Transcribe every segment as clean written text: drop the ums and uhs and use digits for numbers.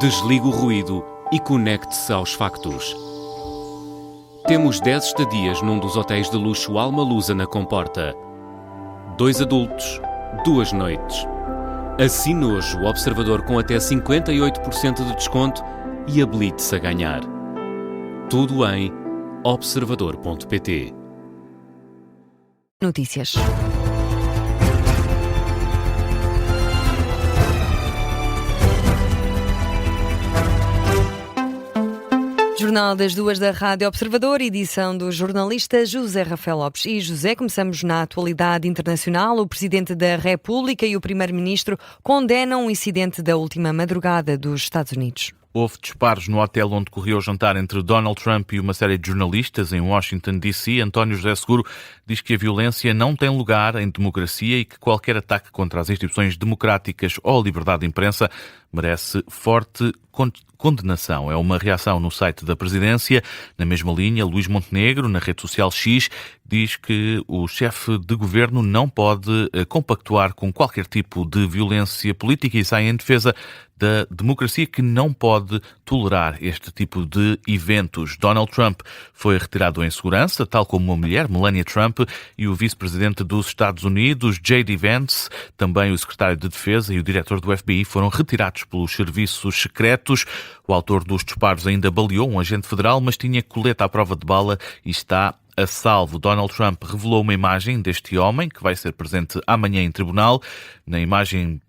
Desligue o ruído e conecte-se aos factos. Temos 10 estadias num dos hotéis de luxo Alma Lusa na Comporta. 2 adultos, 2 noites. Assine hoje o Observador com até 58% de desconto e habilite-se a ganhar. Tudo em observador.pt. Notícias. Jornal das 2 da Rádio Observador, edição do jornalista José Rafael Lopes. E José, começamos na atualidade internacional. O Presidente da República e o Primeiro-Ministro condenam o incidente da última madrugada dos Estados Unidos. Houve disparos no hotel onde corria o jantar entre Donald Trump e uma série de jornalistas em Washington, D.C. António José Seguro diz que a violência não tem lugar em democracia e que qualquer ataque contra as instituições democráticas ou a liberdade de imprensa merece forte condenação. É uma reação no site da Presidência. Na mesma linha, Luís Montenegro, na rede social X, diz que o chefe de governo não pode compactuar com qualquer tipo de violência política e sai em defesa da democracia, que não pode tolerar este tipo de eventos. Donald Trump foi retirado em segurança, tal como a mulher, Melania Trump, e o vice-presidente dos Estados Unidos, J.D. Vance, também o secretário de Defesa e o diretor do FBI foram retirados pelos serviços secretos. O autor dos disparos ainda baleou um agente federal, mas tinha colete à prova de bala e está a salvo. Donald Trump revelou uma imagem deste homem, que vai ser presente amanhã em tribunal. Na imagem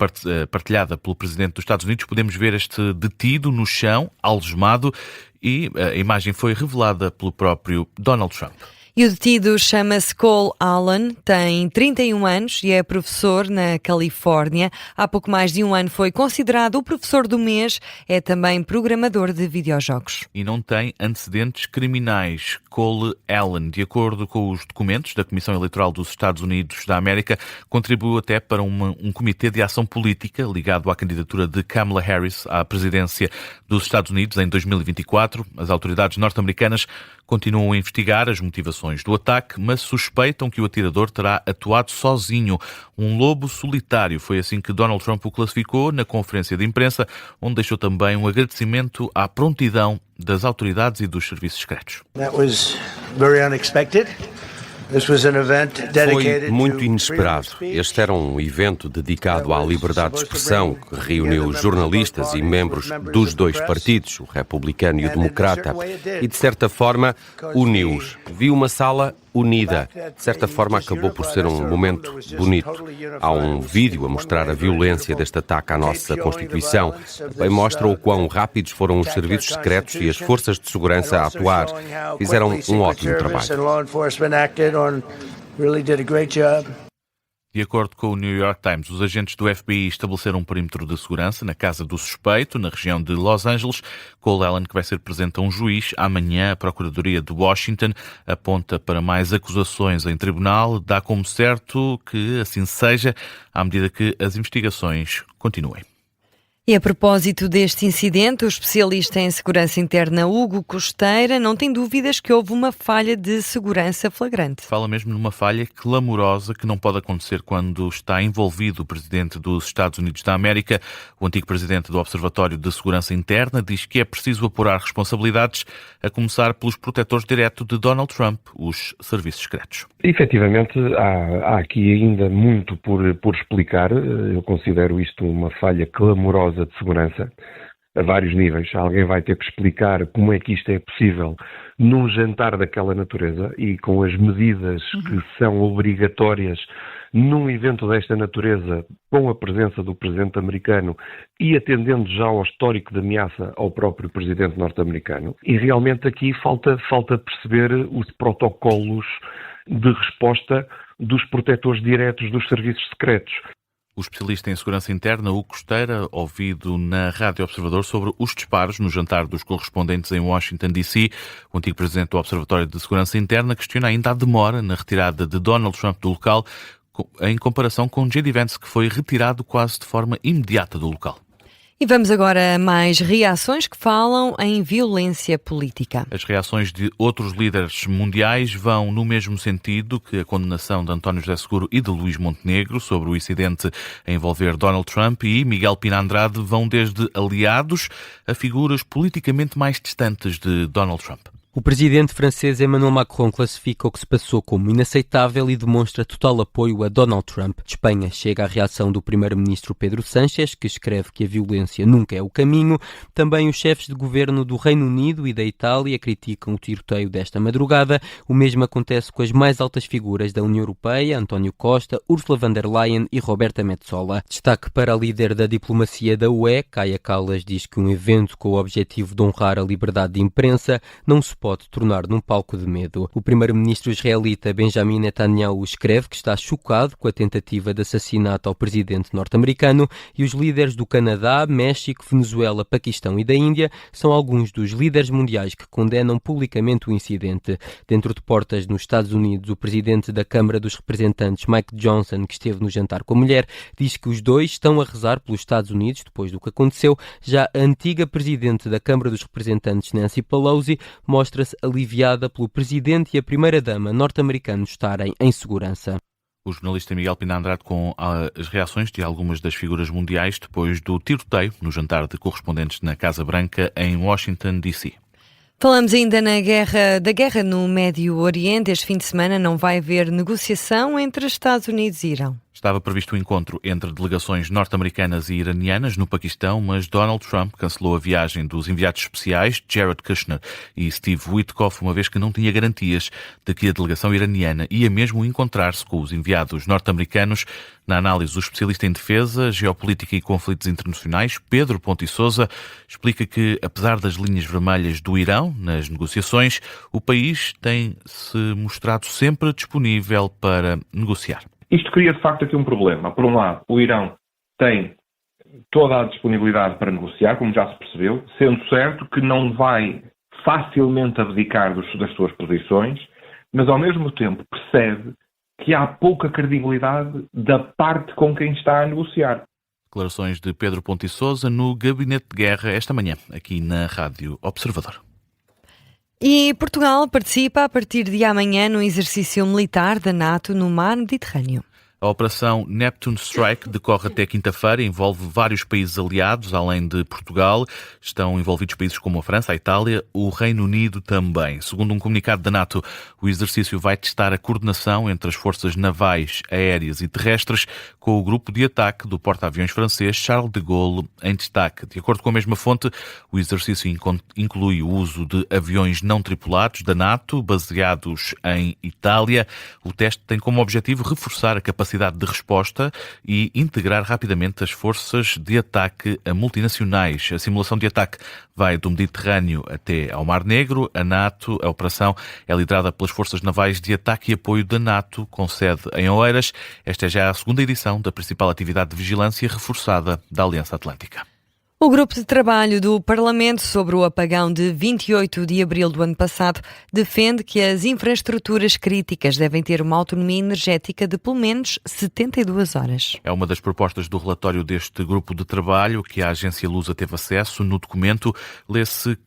partilhada pelo presidente dos Estados Unidos, podemos ver este detido no chão, algemado, e a imagem foi revelada pelo próprio Donald Trump. E o detido chama-se Cole Allen, tem 31 anos e é professor na Califórnia. Há pouco mais de um ano foi considerado o professor do mês, é também programador de videojogos. E não tem antecedentes criminais. Cole Allen, de acordo com os documentos da Comissão Eleitoral dos Estados Unidos da América, contribuiu até para um comitê de ação política ligado à candidatura de Kamala Harris à presidência dos Estados Unidos em 2024. As autoridades norte-americanas continuam a investigar as motivações do ataque, mas suspeitam que o atirador terá atuado sozinho. Um lobo solitário, foi assim que Donald Trump o classificou na conferência de imprensa, onde deixou também um agradecimento à prontidão das autoridades e dos serviços secretos. That was very unexpected. Foi muito inesperado. Este era um evento dedicado à liberdade de expressão que reuniu jornalistas e membros dos dois partidos, o republicano e o democrata, e de certa forma uniu-os. Vi uma sala unida. De certa forma acabou por ser um momento bonito. Há um vídeo a mostrar a violência deste ataque à nossa Constituição. Também mostra o quão rápidos foram os serviços secretos e as forças de segurança a atuar. Fizeram um ótimo trabalho. De acordo com o New York Times, os agentes do FBI estabeleceram um perímetro de segurança na casa do suspeito, na região de Los Angeles. Cole Allen, que vai ser presente a um juiz amanhã, a Procuradoria de Washington aponta para mais acusações em tribunal. Dá como certo que assim seja, à medida que as investigações continuem. E a propósito deste incidente, o especialista em segurança interna Hugo Costeira não tem dúvidas que houve uma falha de segurança flagrante. Fala mesmo numa falha clamorosa que não pode acontecer quando está envolvido o presidente dos Estados Unidos da América. O antigo presidente do Observatório de Segurança Interna diz que é preciso apurar responsabilidades, a começar pelos protetores diretos de Donald Trump, os serviços secretos. Efetivamente, há aqui ainda muito por explicar. Eu considero isto uma falha clamorosa de segurança a vários níveis. Alguém vai ter que explicar como é que isto é possível num jantar daquela natureza e com as medidas que são obrigatórias num evento desta natureza, com a presença do presidente americano e atendendo já ao histórico de ameaça ao próprio presidente norte-americano. E realmente aqui falta perceber os protocolos de resposta dos protetores diretos dos serviços secretos. O especialista em segurança interna, Hugo Costeira, ouvido na Rádio Observador sobre os disparos no jantar dos correspondentes em Washington, D.C. O antigo presidente do Observatório de Segurança Interna questiona ainda a demora na retirada de Donald Trump do local, em comparação com J.D. Vance, que foi retirado quase de forma imediata do local. E vamos agora a mais reações que falam em violência política. As reações de outros líderes mundiais vão no mesmo sentido que a condenação de António José Seguro e de Luís Montenegro sobre o incidente a envolver Donald Trump e Miguel Pina Andrade vão desde aliados a figuras politicamente mais distantes de Donald Trump. O presidente francês Emmanuel Macron classifica o que se passou como inaceitável e demonstra total apoio a Donald Trump. De Espanha chega a reação do primeiro-ministro Pedro Sánchez, que escreve que a violência nunca é o caminho. Também os chefes de governo do Reino Unido e da Itália criticam o tiroteio desta madrugada. O mesmo acontece com as mais altas figuras da União Europeia, António Costa, Ursula von der Leyen e Roberta Metsola. Destaque para a líder da diplomacia da UE, Kaja Kallas, diz que um evento com o objetivo de honrar a liberdade de imprensa não se pode tornar num palco de medo. O primeiro-ministro israelita Benjamin Netanyahu escreve que está chocado com a tentativa de assassinato ao presidente norte-americano e os líderes do Canadá, México, Venezuela, Paquistão e da Índia são alguns dos líderes mundiais que condenam publicamente o incidente. Dentro de portas nos Estados Unidos, o presidente da Câmara dos Representantes, Mike Johnson, que esteve no jantar com a mulher, diz que os dois estão a rezar pelos Estados Unidos depois do que aconteceu. Já a antiga presidente da Câmara dos Representantes, Nancy Pelosi, mostra-se aliviada pelo presidente e a primeira-dama norte-americanos estarem em segurança. O jornalista Miguel Pina Andrade com as reações de algumas das figuras mundiais depois do tiroteio no jantar de correspondentes na Casa Branca em Washington, D.C. Falamos ainda da guerra no Médio Oriente. Este fim de semana não vai haver negociação entre Estados Unidos e Irão. Estava previsto o encontro entre delegações norte-americanas e iranianas no Paquistão, mas Donald Trump cancelou a viagem dos enviados especiais Jared Kushner e Steve Witkoff, uma vez que não tinha garantias de que a delegação iraniana ia mesmo encontrar-se com os enviados norte-americanos. Na análise, o especialista em defesa, geopolítica e conflitos internacionais, Pedro Ponte Sousa, explica que, apesar das linhas vermelhas do Irão nas negociações, o país tem-se mostrado sempre disponível para negociar. Isto cria, de facto, aqui um problema. Por um lado, o Irão tem toda a disponibilidade para negociar, como já se percebeu, sendo certo que não vai facilmente abdicar das suas posições, mas, ao mesmo tempo, percebe que há pouca credibilidade da parte com quem está a negociar. Declarações de Pedro Ponte Sousa no Gabinete de Guerra esta manhã, aqui na Rádio Observador. E Portugal participa a partir de amanhã no exercício militar da NATO no mar Mediterrâneo. A operação Neptune Strike decorre até quinta-feira e envolve vários países aliados, além de Portugal. Estão envolvidos países como a França, a Itália, o Reino Unido também. Segundo um comunicado da NATO, o exercício vai testar a coordenação entre as forças navais, aéreas e terrestres com o grupo de ataque do porta-aviões francês Charles de Gaulle em destaque. De acordo com a mesma fonte, o exercício inclui o uso de aviões não tripulados da NATO, baseados em Itália. O teste tem como objetivo reforçar a capacidade de resposta e integrar rapidamente as forças de ataque multinacionais. A simulação de ataque vai do Mediterrâneo até ao Mar Negro. A operação é liderada pelas Forças Navais de Ataque e Apoio da NATO, com sede em Oeiras. Esta é já a segunda edição da principal atividade de vigilância reforçada da Aliança Atlântica. O grupo de trabalho do Parlamento sobre o apagão de 28 de abril do ano passado defende que as infraestruturas críticas devem ter uma autonomia energética de pelo menos 72 horas. É uma das propostas do relatório deste grupo de trabalho que a agência Lusa teve acesso. No documento lê-se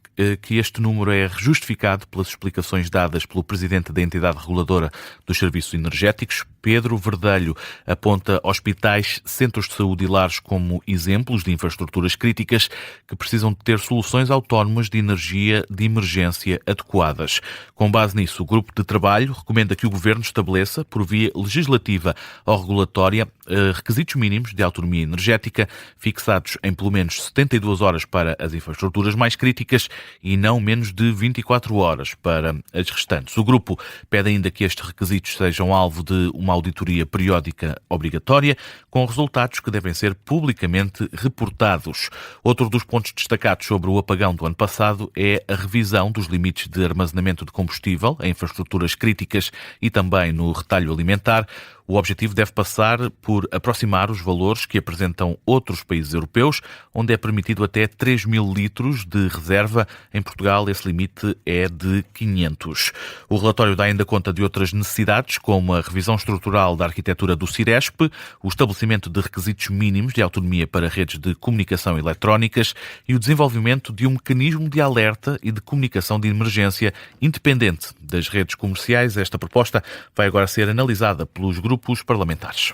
que este número é justificado pelas explicações dadas pelo presidente da entidade reguladora dos serviços energéticos. Pedro Verdelho aponta hospitais, centros de saúde e lares como exemplos de infraestruturas críticas que precisam de ter soluções autónomas de energia de emergência adequadas. Com base nisso, o grupo de trabalho recomenda que o Governo estabeleça, por via legislativa ou regulatória, requisitos mínimos de autonomia energética, fixados em pelo menos 72 horas para as infraestruturas mais críticas e não menos de 24 horas para as restantes. O grupo pede ainda que estes requisitos sejam alvo de uma auditoria periódica obrigatória, com resultados que devem ser publicamente reportados. Outro dos pontos destacados sobre o apagão do ano passado é a revisão dos limites de armazenamento de combustível em infraestruturas críticas e também no retalho alimentar. O objetivo deve passar por aproximar os valores que apresentam outros países europeus, onde é permitido até 3.000 litros de reserva. Em Portugal, esse limite é de 500. O relatório dá ainda conta de outras necessidades, como a revisão estrutural da arquitetura do Ciresp, o estabelecimento de requisitos mínimos de autonomia para redes de comunicação eletrónicas e o desenvolvimento de um mecanismo de alerta e de comunicação de emergência independente das redes comerciais. Esta proposta vai agora ser analisada pelos grupos parlamentares.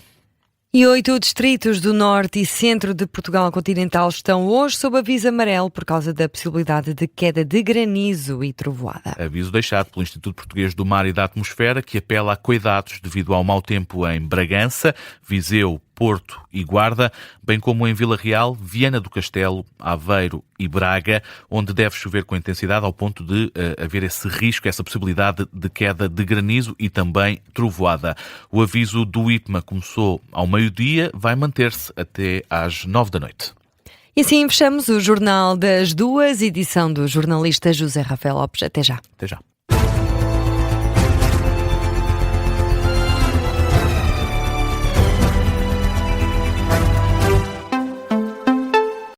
E 8 distritos do norte e centro de Portugal continental estão hoje sob aviso amarelo por causa da possibilidade de queda de granizo e trovoada. Aviso deixado pelo Instituto Português do Mar e da Atmosfera, que apela a cuidados devido ao mau tempo em Bragança, Viseu, Porto e Guarda, bem como em Vila Real, Viana do Castelo, Aveiro e Braga, onde deve chover com intensidade ao ponto de haver esse risco, essa possibilidade de queda de granizo e também trovoada. O aviso do IPMA começou ao meio-dia, vai manter-se até às 9 da noite. E assim fechamos o Jornal das 2, edição do jornalista José Rafael Lopes. Até já. Até já.